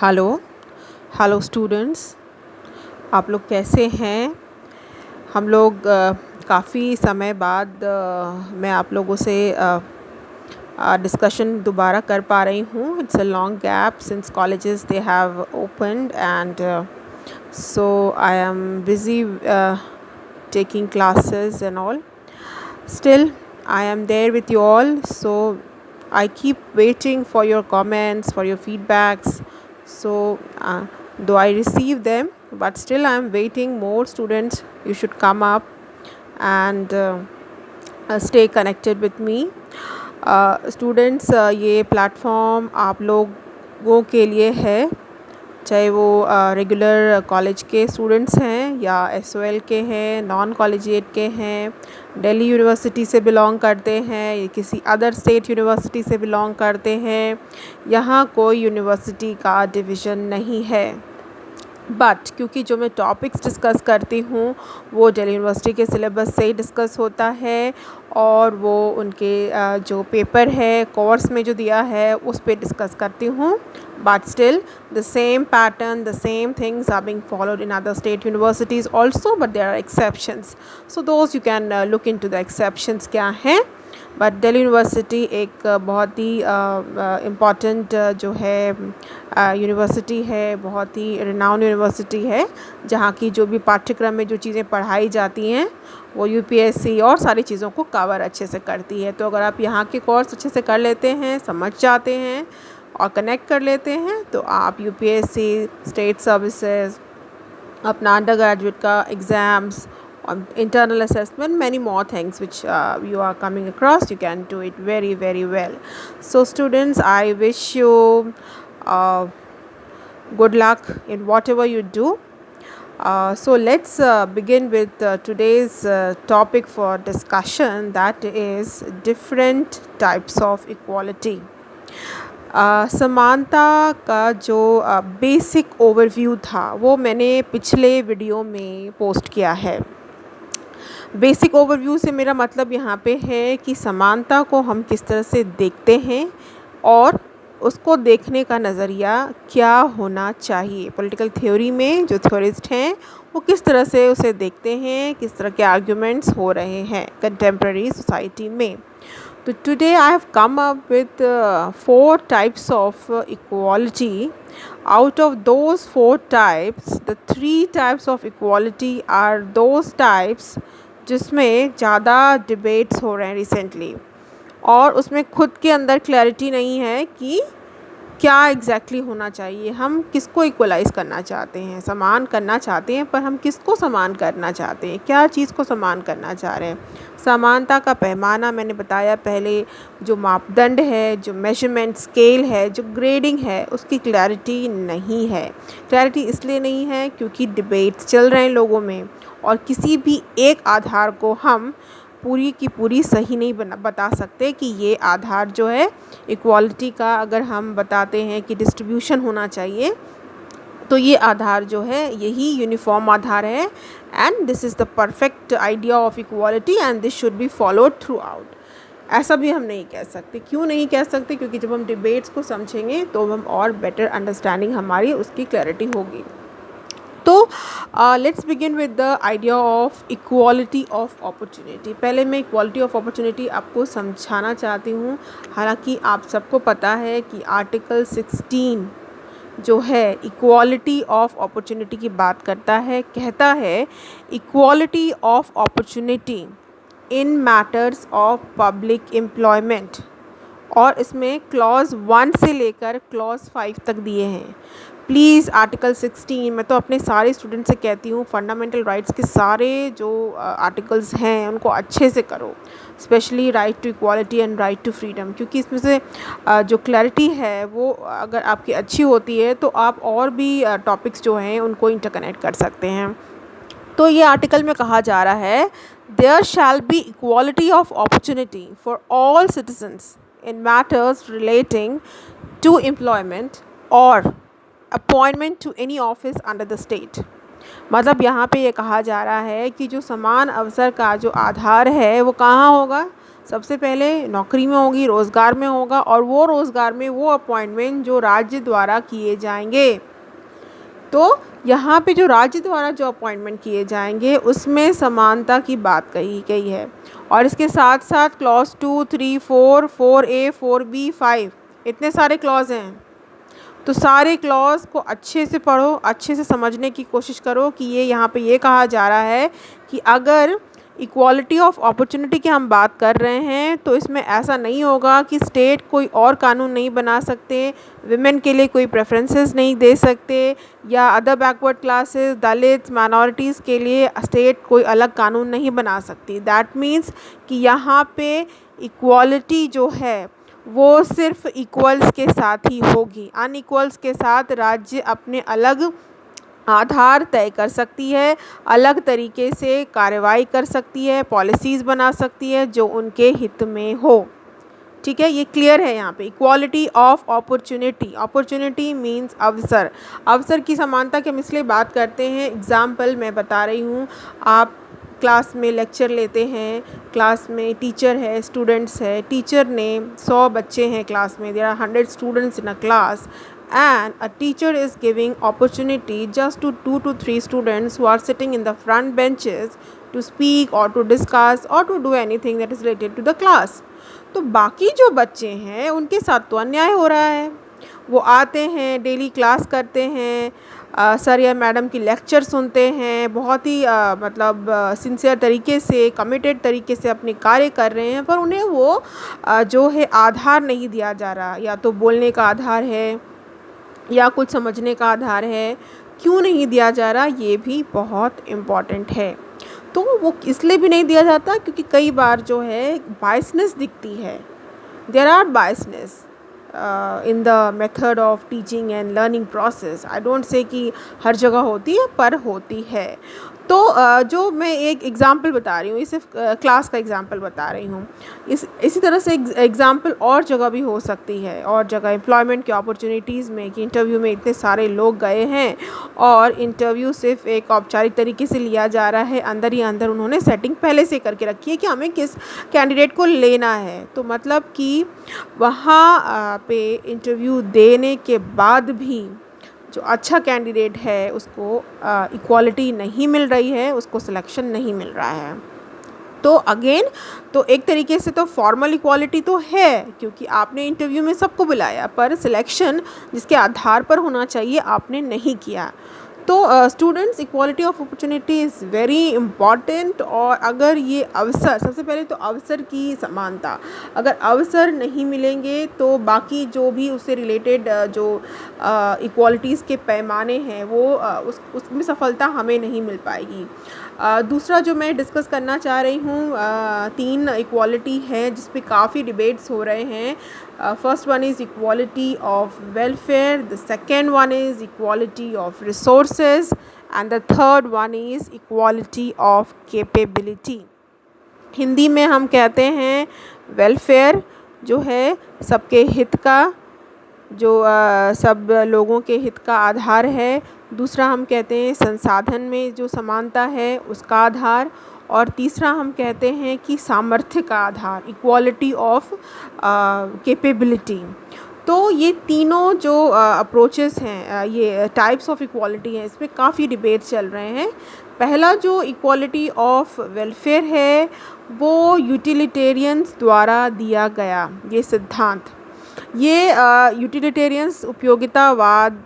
Hello hello students, आप लोग कैसे हैं। हम लोग काफ़ी समय बाद मैं आप लोगों से डिस्कशन दोबारा कर पा रही हूँ। It's a long gap since colleges they have opened and so I am busy taking classes and all. Still, I am there with you all, so I keep waiting for your comments, for your feedbacks. So, though I receive them, but still I am waiting. More students, you should come up and stay connected with me. Students, ये platform आप लोगों के लिए है, चाहे वो regular college के students हैं या एसओएल के हैं, नॉन कॉलेजिएट के हैं, दिल्ली यूनिवर्सिटी से बिलोंग करते हैं या किसी अदर स्टेट यूनिवर्सिटी से बिलोंग करते हैं। यहाँ कोई यूनिवर्सिटी का डिवीज़न नहीं है, बट क्योंकि जो मैं टॉपिक्स डिस्कस करती हूँ वो दिल्ली यूनिवर्सिटी के सिलेबस से ही डिस्कस होता है और वो उनके जो पेपर है कोर्स में जो दिया है उस पे डिस्कस करती हूँ। But still the same pattern, the same things are being followed in other state universities also, but there are exceptions. So those you can look into the exceptions क्या हैं। बट दिल्ली यूनिवर्सिटी एक बहुत ही important जो है university है, बहुत ही renowned university है, जहाँ की जो भी पाठ्यक्रम में जो चीज़ें पढ़ाई जाती हैं वो यूपीएससी और सारी चीज़ों को कवर अच्छे से करती है। तो अगर आप यहाँ के कोर्स अच्छे से कर लेते हैं, समझ जाते हैं और कनेक्ट कर लेते हैं तो आप यूपीएससी, स्टेट सर्विसेज, अपना अंडर ग्रेजुएट का exams, internal assessment, many more things which you are coming across, you can do it very well. So students, I wish you good luck in whatever you do. So let's begin with today's topic for discussion, that is different types of equality. समानता का जो basic overview था वो मैंने पिछले video में post किया है। बेसिक ओवरव्यू से मेरा मतलब यहाँ पे है कि समानता को हम किस तरह से देखते हैं और उसको देखने का नज़रिया क्या होना चाहिए। पॉलिटिकल थ्योरी में जो थ्योरिस्ट हैं वो किस तरह से उसे देखते हैं, किस तरह के आर्ग्यूमेंट्स हो रहे हैं कंटेम्प्रेरी सोसाइटी में। तो today I have come up with 4 types of equality. Out of those 4 types, the 3 types of equality are those types जिसमें ज़्यादा डिबेट्स हो रहे हैं रिसेंटली और उसमें खुद के अंदर क्लैरिटी नहीं है कि क्या एग्जैक्टली होना चाहिए। हम किसको इक्वलाइज़ करना चाहते हैं, समान करना चाहते हैं, पर हम किसको समान करना चाहते हैं, क्या चीज़ को समान करना चाह रहे हैं। समानता का पैमाना मैंने बताया पहले, जो मापदंड है, जो मेजरमेंट स्केल है, जो ग्रेडिंग है, उसकी क्लैरिटी नहीं है। क्लैरिटी इसलिए नहीं है क्योंकि डिबेट्स चल रहे हैं लोगों में और किसी भी एक आधार को हम पूरी की पूरी सही नहीं बता सकते कि ये आधार जो है इक्वालिटी का, अगर हम बताते हैं कि डिस्ट्रीब्यूशन होना चाहिए तो ये आधार जो है यही यूनिफॉर्म आधार है and this is the perfect idea of equality and this should be followed through out. ऐसा भी हम नहीं कह सकते। क्यों नहीं कह सकते? क्योंकि जब हम डिबेट्स को समझेंगे तो हम और बेटर अंडरस्टैंडिंग हमारी उसकी क्लैरिटी होगी। तो let's begin with the idea of equality of opportunity. पहले मैं इक्वालिटी ऑफ अपॉर्चुनिटी आपको समझाना चाहती हूँ। हालांकि आप सबको पता है कि आर्टिकल 16 जो है इक्वालिटी ऑफ अपॉर्चुनिटी की बात करता है, कहता है equality of opportunity in matters of public employment, और इसमें क्लॉज़ 1 से लेकर क्लॉज़ 5 तक दिए हैं। प्लीज़ आर्टिकल 16, मैं तो अपने सारे स्टूडेंट से कहती हूँ फंडामेंटल राइट्स के सारे जो आर्टिकल्स हैं उनको अच्छे से करो, specially right to equality and right to freedom, क्योंकि इसमें से जो क्लैरिटी है वो अगर आपकी अच्छी होती है तो आप और भी टॉपिक्स जो हैं उनको इंटरकनेक्ट कर सकते हैं। तो ये आर्टिकल में कहा जा रहा है there shall be equality of opportunity for all citizens in matters relating to employment or appointment to any office under the state। मतलब यहाँ पे ये कहा जा रहा है कि जो समान अवसर का जो आधार है वो कहाँ होगा? सबसे पहले नौकरी में होगी, रोज़गार में होगा, और वो रोज़गार में वो अपॉइंटमेंट जो राज्य द्वारा किए जाएंगे। तो यहाँ पे जो राज्य द्वारा जो अपॉइंटमेंट किए जाएंगे उसमें समानता की बात कही गई है। और इसके साथ साथ क्लॉज 2, 3, 4, 4A, 4B, 5 इतने सारे क्लॉज हैं। तो सारे क्लॉज को अच्छे से पढ़ो, अच्छे से समझने की कोशिश करो कि ये यहाँ पे ये कहा जा रहा है कि अगर इक्वालिटी ऑफ अपॉर्चुनिटी की हम बात कर रहे हैं तो इसमें ऐसा नहीं होगा कि स्टेट कोई और कानून नहीं बना सकते, विमेन के लिए कोई प्रेफरेंसेस नहीं दे सकते, या अदर बैकवर्ड क्लासेस, दलित, माइनॉरिटीज़ के लिए स्टेट कोई अलग कानून नहीं बना सकती। दैट मीन्स कि यहाँ पे इक्वालिटी जो है वो सिर्फ इक्वल्स के साथ ही होगी। अनइक्वल्स के साथ राज्य अपने अलग आधार तय कर सकती है, अलग तरीके से कार्रवाई कर सकती है, पॉलिसीज़ बना सकती है जो उनके हित में हो। ठीक है, ये क्लियर है यहाँ पे। Equality of opportunity, opportunity means अवसर। अवसर की समानता की हम इसलिए बात करते हैं, एग्ज़ाम्पल मैं बता रही हूँ। आप क्लास में लेक्चर लेते हैं, क्लास में टीचर है, स्टूडेंट्स है, टीचर ने 100 बच्चे हैं क्लास में, there are 100 students in a class, and a teacher is giving opportunity just to 2 to 3 students who are sitting in the front benches to speak or to discuss or to do anything that is related to the class। तो बाकी जो बच्चे हैं उनके साथ तो अन्याय हो रहा है। वो आते हैं, डेली क्लास करते हैं, सर या मैडम की लेक्चर सुनते हैं, बहुत ही मतलब सिंसियर तरीके से, कमिटेड तरीके से अपने कार्य कर रहे हैं, पर उन्हें वो जो है आधार नहीं दिया जा रहा। या तो बोलने का आधार है या कुछ समझने का आधार है, क्यों नहीं दिया जा रहा, ये भी बहुत इम्पॉर्टेंट है। तो वो इसलिए भी नहीं दिया जाता क्योंकि कई बार जो है बायसनेस दिखती है। There are biasness in the method of teaching and learning process. I don't say कि हर जगह होती है, पर होती है। तो जो मैं एक एग्ज़ाम्पल बता रही हूँ, ये सिर्फ क्लास का एग्ज़ाम्पल बता रही हूँ। इसी तरह से एग्ज़ाम्पल और जगह भी हो सकती है, और जगह एम्प्लॉयमेंट की अपॉर्चुनिटीज़ में कि इंटरव्यू में इतने सारे लोग गए हैं और इंटरव्यू सिर्फ एक औपचारिक तरीके से लिया जा रहा है, अंदर ही अंदर उन्होंने सेटिंग पहले से करके रखी है कि हमें किस कैंडिडेट को लेना है। तो मतलब कि वहाँ पे इंटरव्यू देने के बाद भी जो अच्छा कैंडिडेट है उसको इक्वालिटी नहीं मिल रही है, उसको सिलेक्शन नहीं मिल रहा है। तो अगेन, तो एक तरीके से तो फॉर्मल इक्वालिटी तो है क्योंकि आपने इंटरव्यू में सबको बुलाया, पर सिलेक्शन जिसके आधार पर होना चाहिए आपने नहीं किया। तो students, equality of opportunity is very important. और अगर ये अवसर, सबसे पहले तो अवसर की समानता, अगर अवसर नहीं मिलेंगे तो बाकी जो भी उससे रिलेटेड जो इक्वालिटीज़ के पैमाने हैं वो उसमें सफलता हमें नहीं मिल पाएगी। दूसरा जो मैं डिस्कस करना चाह रही हूँ, 3 इक्वालिटी है जिस पे काफ़ी डिबेट्स हो रहे हैं। First one is equality of welfare, the second one is equality of resources, and the third one is equality of capability. Hindi में हम कहते हैं वेलफेयर जो है सबके हित का, जो सब लोगों के हित का आधार है। दूसरा हम कहते हैं संसाधन में जो समानता है उसका आधार, और तीसरा हम कहते हैं कि सामर्थ्य का आधार, इक्वालिटी ऑफ कैपेबिलिटी। तो ये तीनों जो अप्रोचेस हैं, ये टाइप्स ऑफ इक्वालिटी हैं, इसमें काफ़ी डिबेट चल रहे हैं। पहला जो इक्वालिटी ऑफ वेलफेयर है वो यूटिलिटेरियंस द्वारा दिया गया ये सिद्धांत। ये यूटिलिटेरियंस उपयोगितावाद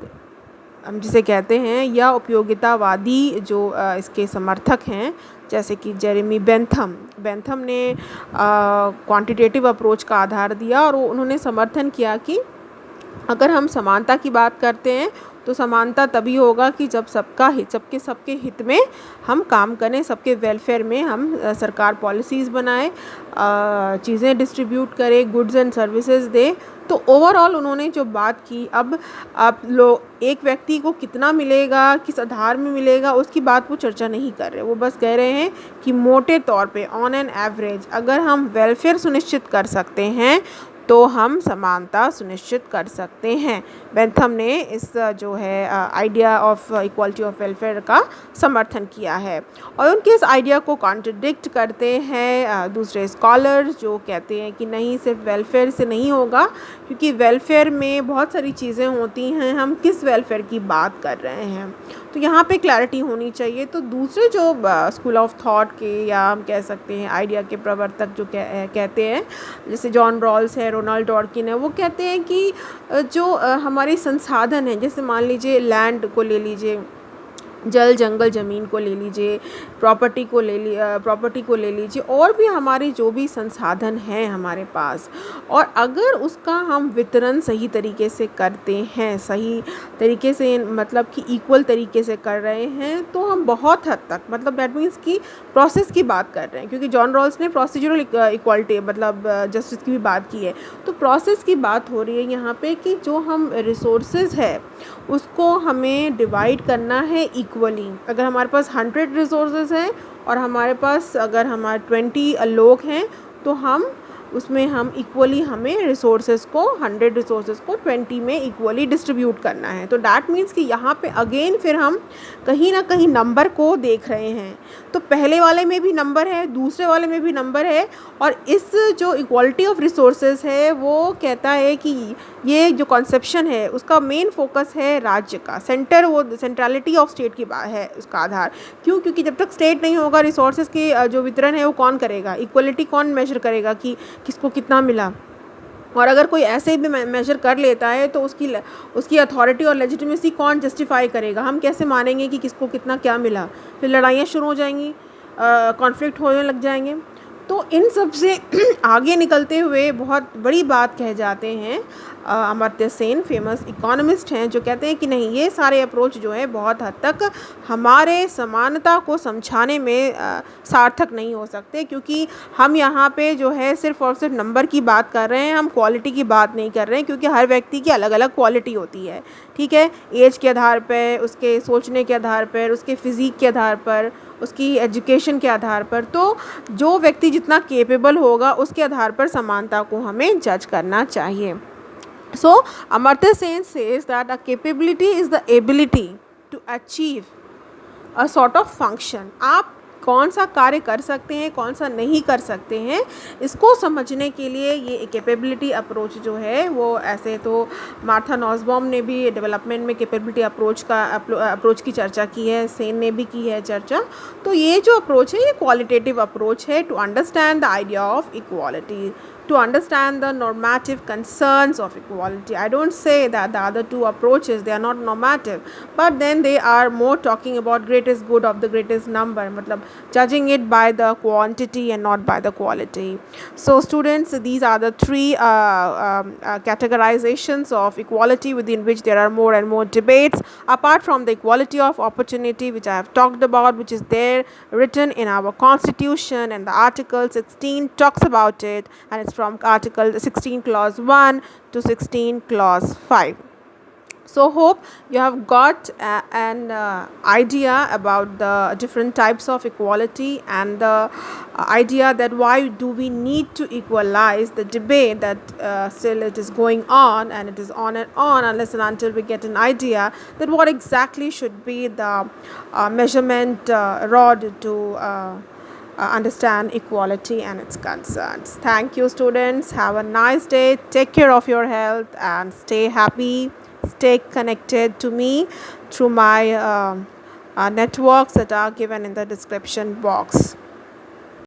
हम जिसे कहते हैं, या उपयोगितावादी जो इसके समर्थक हैं, जैसे कि जेरेमी बेंथम ने क्वांटिटेटिव अप्रोच का आधार दिया और उन्होंने समर्थन किया कि अगर हम समानता की बात करते हैं तो समानता तभी होगा कि जब सबके हित में हम काम करें, सबके वेलफेयर में हम सरकार पॉलिसीज़ बनाए, चीज़ें डिस्ट्रीब्यूट करें, गुड्स एंड सर्विसेज दे। तो ओवरऑल उन्होंने जो बात की, अब आप लोग एक व्यक्ति को कितना मिलेगा, किस आधार में मिलेगा, उसकी बात वो चर्चा नहीं कर रहे। वो बस कह रहे हैं कि मोटे तौर पे ऑन एन एवरेज अगर हम वेलफेयर सुनिश्चित कर सकते हैं तो हम समानता सुनिश्चित कर सकते हैं। बेंथम ने इस जो है idea of equality of welfare का समर्थन किया है और उनके इस आइडिया को कॉन्ट्रडिक्ट करते हैं दूसरे स्कॉलर्स जो कहते हैं कि नहीं, सिर्फ वेलफेयर से नहीं होगा, क्योंकि वेलफेयर में बहुत सारी चीज़ें होती हैं, हम किस वेलफेयर की बात कर रहे हैं। तो यहाँ पे क्लैरिटी होनी चाहिए। तो दूसरे जो स्कूल ऑफ थॉट के या हम कह सकते हैं आइडिया के प्रवर्तक जो कहते हैं, जैसे जॉन रॉल्स है, रोनाल्ड डॉर्किन है, वो कहते हैं कि जो हमारे संसाधन हैं, जैसे मान लीजिए लैंड को ले लीजिए, जल जंगल ज़मीन को ले लीजिए, प्रॉपर्टी को ले लीजिए, और भी हमारे जो भी संसाधन हैं हमारे पास, और अगर उसका हम वितरण सही तरीके से करते हैं, सही तरीके से मतलब कि इक्वल तरीके से कर रहे हैं, तो हम बहुत हद तक, मतलब दैट मीन्स कि प्रोसेस की बात कर रहे हैं, क्योंकि जॉन रॉल्स ने प्रोसीजरल इक्वालिटी मतलब जस्टिस की भी बात की है। तो प्रोसेस की बात हो रही है यहाँ पे कि जो हम रिसोर्सेज है उसको हमें डिवाइड करना है इक्वली। अगर हमारे पास 100 रिसोर्सेज हैं और हमारे पास अगर हमारे 20 लोग हैं, तो हम उसमें हम इक्वली हमें रिसोर्सेज को 100 रिसोर्सेज को 20 में इक्वली डिस्ट्रीब्यूट करना है। तो डैट मीन्स कि यहाँ पे अगेन फिर हम कहीं ना कहीं नंबर को देख रहे हैं। तो पहले वाले में भी नंबर है, दूसरे वाले में भी नंबर है, और इस जो इक्वालिटी ऑफ रिसोर्सेज है वो कहता है कि ये जो कॉन्सेप्शन है उसका मेन फोकस है राज्य का, सेंटर, वो सेंट्रलिटी ऑफ स्टेट की बात है उसका आधार। क्यों? क्योंकि जब तक स्टेट नहीं होगा, रिसोर्सेज की जो वितरण है वो कौन करेगा, इक्वलिटी कौन मेजर करेगा कि किसको कितना मिला। और अगर कोई ऐसे भी मेजर कर लेता है तो उसकी अथॉरिटी और लेजिटिमेसी कौन जस्टिफाई करेगा, हम कैसे मानेंगे कि किसको कितना क्या मिला। फिर लड़ाइयाँ शुरू हो जाएंगी, कॉन्फ्लिक्ट होने लग जाएंगे। तो इन सब से आगे निकलते हुए बहुत बड़ी बात कह जाते हैं अमर्त्य सेन, फेमस इकोनॉमिस्ट हैं, जो कहते हैं कि नहीं, ये सारे अप्रोच जो है बहुत हद तक हमारे समानता को समझाने में सार्थक नहीं हो सकते, क्योंकि हम यहाँ पे जो है सिर्फ और सिर्फ नंबर की बात कर रहे हैं, हम क्वालिटी की बात नहीं कर रहे हैं, क्योंकि हर व्यक्ति की अलग अलग क्वालिटी होती है। ठीक है, एज के आधार पर, उसके सोचने के आधार पर, उसके फिज़िक के आधार पर, उसकी एजुकेशन के आधार पर, तो जो व्यक्ति जितना केपेबल होगा उसके आधार पर समानता को हमें जज करना चाहिए। So, Amartya Sen says that a capability is the ability to achieve a sort of function. आप कौन सा कार्य कर सकते हैं, कौन सा नहीं कर सकते हैं, इसको समझने के लिए ये कैपेबिलिटी अप्रोच जो है वो, ऐसे तो मार्था नॉसबॉम ने भी डेवलपमेंट में कैपेबिलिटी अप्रोच की चर्चा की है, सेन ने भी की है चर्चा। तो ये जो अप्रोच है ये क्वालिटेटिव अप्रोच है to understand the idea of equality, to understand the normative concerns of equality. I don't say that the other two approaches, they are not normative, but then they are more talking about greatest good of the greatest number, matlab judging it by the quantity and not by the quality. So students, these are the three categorizations of equality within which there are more and more debates, apart from the equality of opportunity which I have talked about, which is there written in our constitution, and the article 16 talks about it, and it's from article 16 clause 1 to 16 clause 5. So hope you have got an idea about the different types of equality, and the idea that why do we need to equalize, the debate that still it is going on, and it is on and on unless and until we get an idea that what exactly should be the measurement rod to understand equality and its concerns. Thank you students, have a nice day, take care of your health and stay happy, stay connected to me through my networks that are given in the description box.